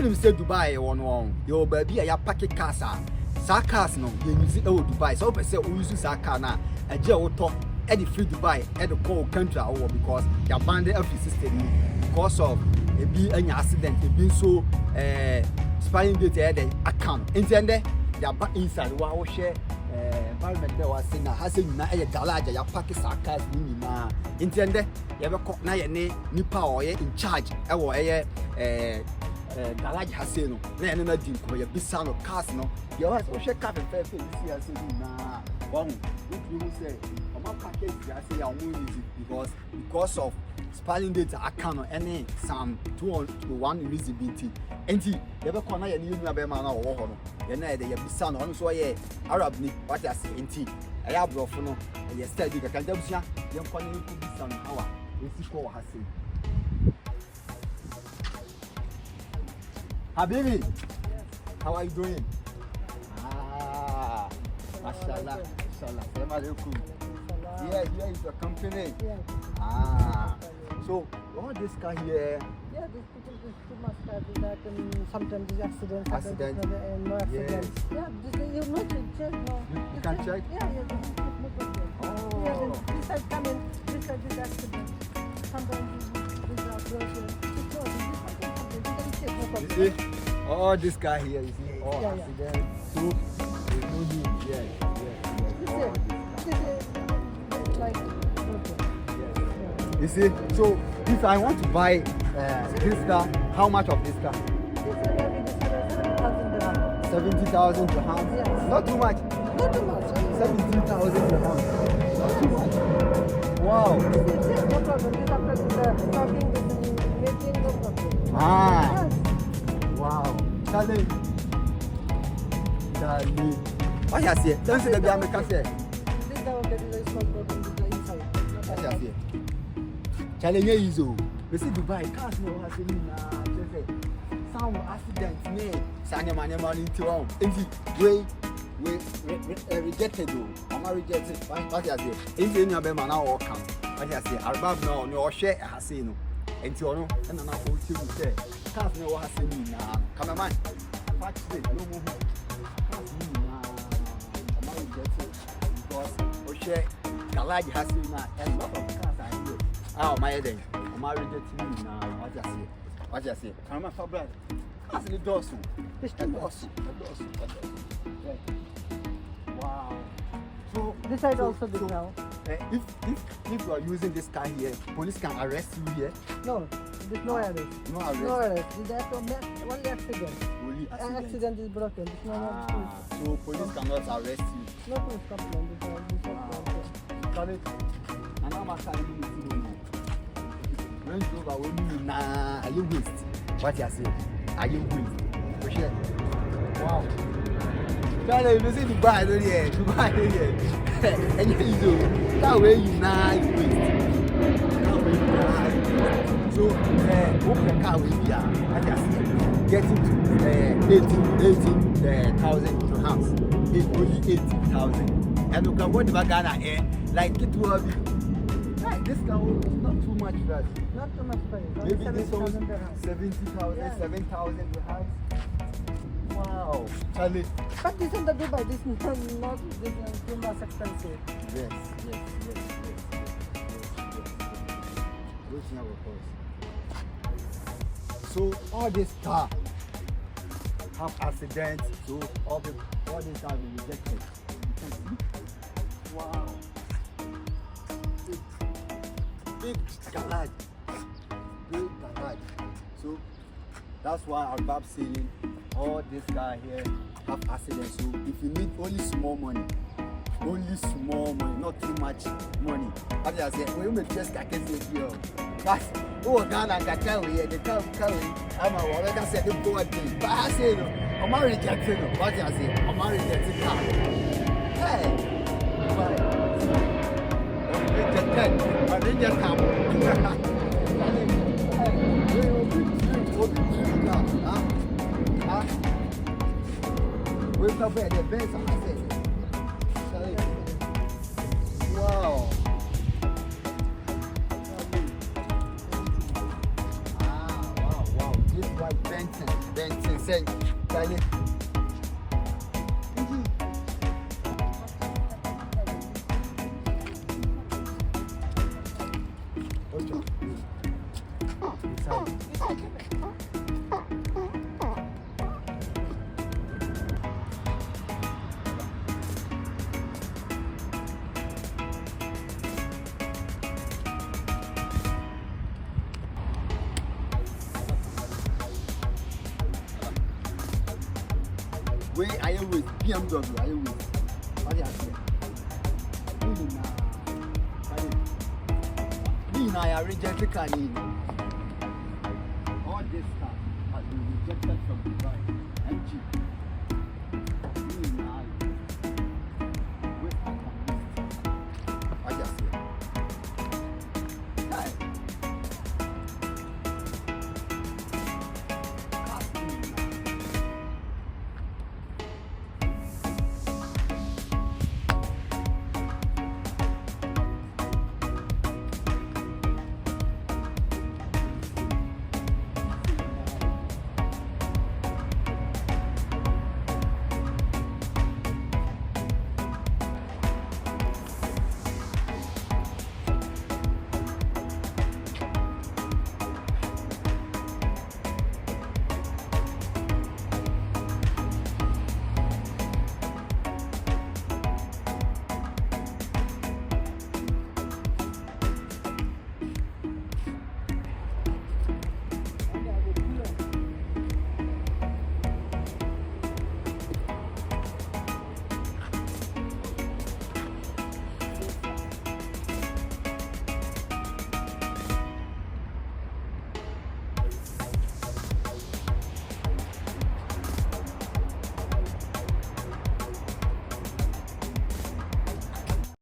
you say Dubai one your baby ya packet cars sa cars no you use Dubai so person who use sa car na eje wo to e the free Dubai e the call country or because ya band every system because of a be any accident e been so spying data the account intende ya ba inside wa wo share environment there was saying has na e garage ya pack sa cars ni na intende ya be na ye ne nipa o ye in charge e wo garage has say no na ene na di ko ya bisa no cars no ya wa so share car fe this year say na one you say o ma package ya say ya won use because of spying data account any some 2 to 1 visibility enti ya be ko na ye ni nua be ma na wo ho no ye na ye bisa no so ye Arab ni what I say enti ya brofo no ye study ka kan dabusia ye ko ni ku bisa no hawa esi ko ha say Habibi, how are you doing? Mashallah, mashallah. Assalamu alaikum. Yeah, here is the company. Yeah. So all this car here. Yeah, this too much that sometimes there's accidents. Accident. No accidents. Yeah, you know to check. No. You can check. Yeah. No problem. Oh. Yeah, this side coming. This side is accident. Sometimes this operation. You see, all this guy here, you see, all accident. So, there's no need. Yeah. Like, you see, so if I want to buy this car, how much of this car? 70,000 dirhams. Yes. Not too much. Not too much. 70,000 dirhams. Not too much. Wow. No problem. This after the talking, making no problem. Yes. Wow. Charlie. What you say? Don't say the guy make us say. This down there is a small problem with the inside. What you say? Charlie, yeah, easy. We see Dubai cars no has any some accident ne. Sanya manya money into one. We rejected though. I'm rejected. What you say? If you know be man now come. What you say? Arbab no no share has say no. Enti ono na na for you say. Cars no has any na. Cameraman. Watch this. No move. Cars ni na. I'm rejected because o share garage has any na. And lot of cars are here. Ah, my head. I'm rejected na. What you say? Cameraman for brother. Cars ni dosu. It's dosu. Wow. So This side also big now. If you are using this car here, police can arrest you here. No, there's no arrest. No arrest. No arrest. That's only accident. Only An accident is broken. There's no so police cannot arrest you. no police complaint. Sorry. And I'm asking you. When you go away, nah, are you waste? What you say? Are you waste? For sure. Wow. Charlie, you see Dubai here. Dubai here. And you do that way you now you waste. So, open car with you. I just getting to 18,000 dirhams. It's only 18,000. And you can go to Ghana like it will be. Right, this car is not too much price. Not too much price. Maybe this one 70,000 70,000, Yeah. 7,000 dirhams. Wow, Charlie. But this in the Dubai, this is not this is too much expensive. Yes. Reaching our course. So all this car have accidents. So all these cars be rejected. You can see. Wow. Big garage. Big garage. So that's why our Bab saying all this guy here have accidents. So if you need only small money, not too much money. As I said, we make just like here. But Ghana got carry the car. I'm a woman that said the board thing. But I say no, I'm rejecting. What I say, I'm rejecting car. Hey, I reject car. We're probably at the best, I say. Wow. Wow. This is like Benton. then say Charlie. Where are you with BMW? Are you with? What do you say? I rejected Kanye. All this stuff has been rejected from Dubai.